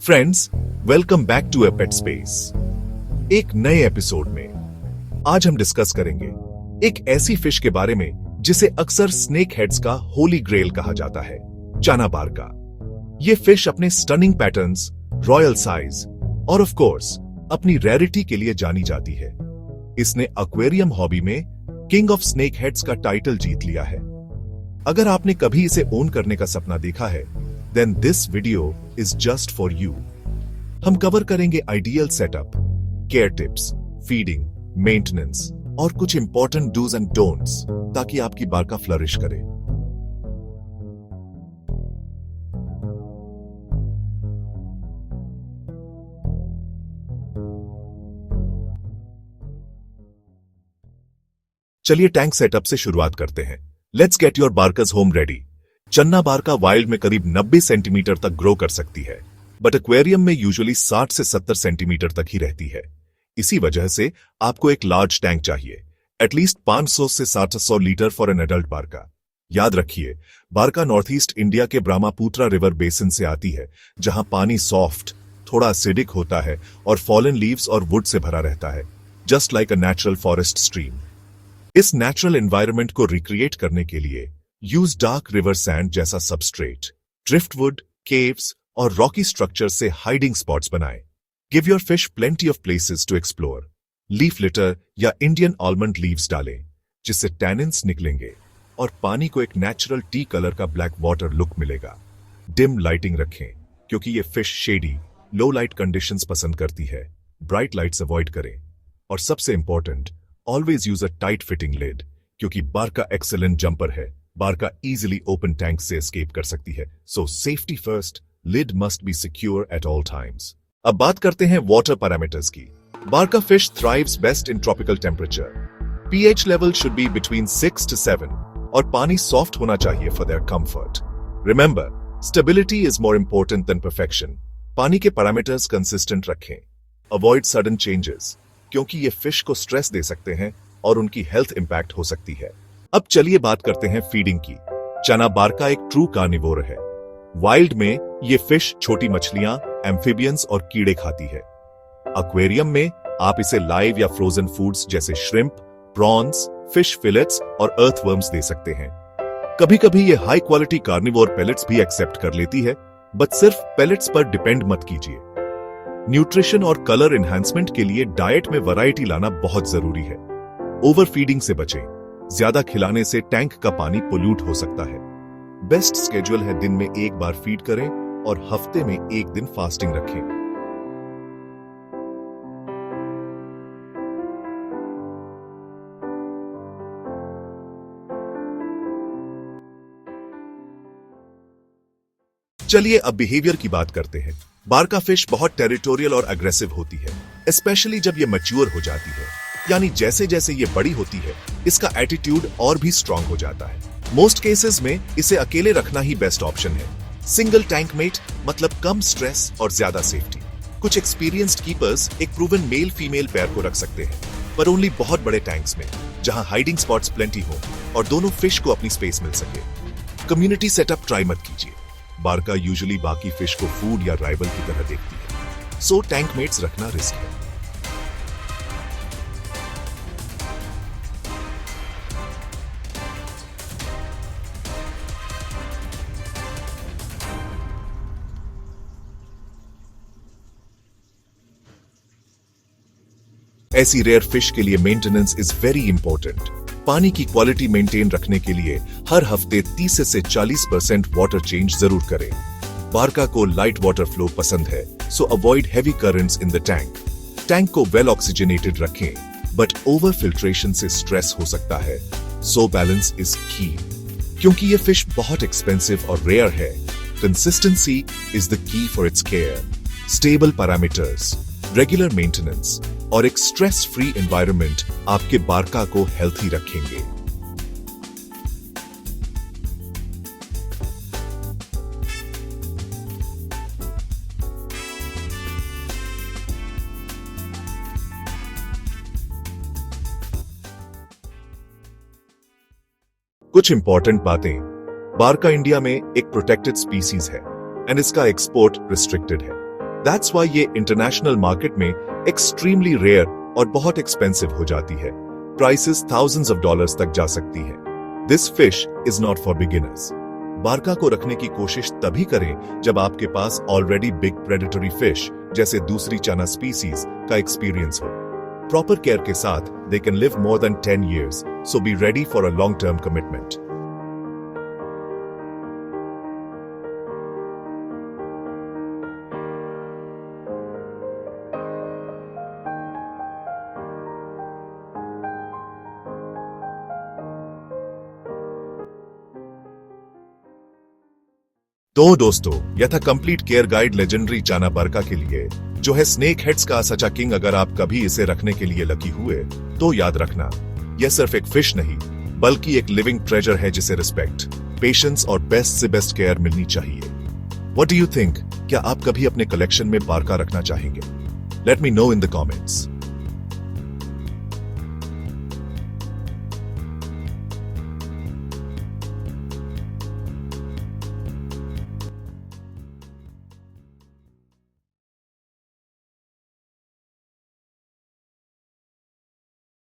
Friends, welcome back to a pet space. एक नए episode में आज हम डिस्कस करेंगे एक ऐसी फिश के बारे में जिसे अक्सर स्नेक हेड्स का होली ग्रेल कहा जाता है, चानाबारका। ये फिश अपने स्टनिंग पैटर्न्स, रॉयल साइज और ऑफ कोर्स अपनी रेयरिटी के लिए जानी जाती है। इसने एक्वेरियम हॉबी में किंग ऑफ स्नेक हेड्स का टाइटल जीत लिया है। अगर आपने कभी इसे ओन करने का सपना देखा है, then this video is just for you. हम कवर करेंगे ideal setup, care tips, feeding, maintenance और कुछ इंपॉर्टेंट डूज एंड डोंट्स ताकि आपकी बारका फ्लरिश करे। चलिए टैंक सेटअप से शुरुआत करते हैं। Let's get your barca's home ready. Channa barca wild में करीब 90 सेंटीमीटर तक ग्रो कर सकती है, बट एक्वेरियम में यूजुअली 60 से 70 सेंटीमीटर तक ही रहती है। इसी वजह से आपको एक लार्ज टैंक चाहिए, एटलीस्ट 500 से 700 लीटर फॉर एन एडल्ट बारका। याद रखिए, बारका नॉर्थ ईस्ट इंडिया के ब्रह्मपुत्र रिवर बेसिन से आती है, जहां पानी सॉफ्ट, थोड़ा एसिडिक होता है और फॉलन लीव्स और वुड से भरा रहता है, just like a natural forest stream. इस नेचुरल एनवायरनमेंट को रिक्रिएट करने के लिए यूज डार्क रिवर सैंड जैसा सबस्ट्रेट, ड्रिफ्टवुड, केव्स और रॉकी स्ट्रक्चर से हाइडिंग स्पॉट्स बनाएं। Give your fish plenty of places to explore. Leaf litter या इंडियन आलमंड लीव्स डालें, जिससे टैनिन्स निकलेंगे और पानी को एक नेचुरल टी कलर का ब्लैक वाटर लुक मिलेगा। डिम लाइटिंग रखें, क्योंकि ये फिश शेडी, लो लाइट कंडीशंस पसंद करती है। ब्राइट लाइट्स अवॉइड करें। और सबसे important, always use a tight fitting lid, क्योंकि बारका एक्सेलेंट जंपर है। बारका इजीली ओपन टैंक से एस्केप कर सकती है, so safety first, lid must be secure at all times. अब बात करते हैं वाटर पैरामीटर्स की। Barca fish thrives best in tropical temperature. PH level should be between 6 to 7 और पानी सॉफ्ट होना चाहिए for their comfort. Remember, stability is more important than perfection. पानी के पैरामीटर्स कंसिस्टेंट रखें। अवॉइड सडन चेंजेस, क्योंकि ये फिश को स्ट्रेस दे सकते हैं और उनकी हेल्थ इंपैक्ट हो सकती है। अब चलिए बात करते हैं फीडिंग की। चना बारका एक ट्रू कार्निवोर है। वाइल्ड में ये फिश छोटी मछलियां, एम्फिबियंस और कीड़े खाती है। एक्वेरियम में आप इसे लाइव या फ्रोजन फूड्स जैसे श्रिम्प, प्रॉन्स, फिश फिलेट्स और अर्थवर्म्स दे सकते हैं। कभी कभी ये हाई क्वालिटी कार्निवोर पेलेट्स भी एक्सेप्ट कर लेती है, बट सिर्फ पेलेट्स पर डिपेंड मत कीजिए। न्यूट्रिशन और कलर एनहांसमेंट के लिए डाइट में वैरायटी लाना बहुत जरूरी है। ओवर फीडिंग से बचें। ज्यादा खिलाने से टैंक का पानी पोल्यूट हो सकता है। बेस्ट स्केड्यूल है दिन में एक बार फीड करें और हफ्ते में एक दिन फास्टिंग रखें। चलिए अब बिहेवियर की बात करते हैं। बारका फिश बहुत टेरिटोरियल और अग्रेसिव होती है, स्पेशली जब ये मैच्योर हो जाती है, यानी जैसे जैसे ये बड़ी होती है, इसका एटीट्यूड और भी स्ट्रांग हो जाता है। मोस्ट केसेस में इसे अकेले रखना ही बेस्ट ऑप्शन है। सिंगल टैंक मेट मतलब कम स्ट्रेस और ज्यादा सेफ्टी। कुछ एक्सपीरियंस्ड कीपर्स एक प्रूवन मेल फीमेल पेयर को रख सकते हैं, पर ओनली बहुत बड़े टैंक्स में, जहां हाइडिंग स्पॉट्स प्लेंटी हो और दोनों फिश को अपनी स्पेस मिल सके। कम्युनिटी सेटअप ट्राई मत कीजिए। बारका यूजुअली बाकी फिश को फूड या राइवल की तरह देखती है, सो टैंक मेट्स रखना रिस्क है। ऐसी रेयर फिश के लिए मेंटेनेंस इज वेरी इंपॉर्टेंट। पानी की क्वालिटी मेंटेन रखने के लिए हर हफ्ते 30 से 40% वाटर चेंज जरूर करें। बारका को लाइट वाटर फ्लो पसंद है, सो avoid heavy currents in the tank. Tank को वेल ऑक्सीजनेटेड रखें, बट ओवर फिल्ट्रेशन से स्ट्रेस हो सकता है, सो बैलेंस इज की। क्योंकि ये फिश बहुत एक्सपेंसिव और रेयर है, consistency is the key for its care. Stable parameters, regular maintenance और एक स्ट्रेस फ्री एनवायरनमेंट आपके बारका को हेल्थी रखेंगे। कुछ इंपॉर्टेंट बातें। बारका इंडिया में एक प्रोटेक्टेड स्पीसीज है एंड इसका एक्सपोर्ट रिस्ट्रिक्टेड है। दैट्स वाई ये इंटरनेशनल मार्केट में एक्सट्रीमली रेयर और बहुत एक्सपेंसिव हो जाती है। प्राइसेस थाउजेंड्स ऑफ डॉलर्स तक जा सकती है। This fish is not for beginners. Barca को रखने की कोशिश तभी करें जब आपके पास ऑलरेडी बिग प्रेडेटरी फिश जैसे दूसरी चना स्पीसीज का एक्सपीरियंस हो। प्रॉपर केयर के साथ they can live more than 10 years, so be ready for a long term commitment. तो दोस्तों, यह था कंप्लीट केयर गाइड लेजेंडरी चाना बारका के लिए, जो है स्नेक हेड्स का सचा किंग। अगर आप कभी इसे रखने के लिए लकी हुए तो याद रखना, यह सिर्फ एक फिश नहीं बल्कि एक लिविंग ट्रेजर है जिसे रिस्पेक्ट, पेशेंस और बेस्ट से बेस्ट केयर मिलनी चाहिए। What do you think? क्या आप कभी अपने कलेक्शन में बारका रखना चाहेंगे? Let me know in the comments.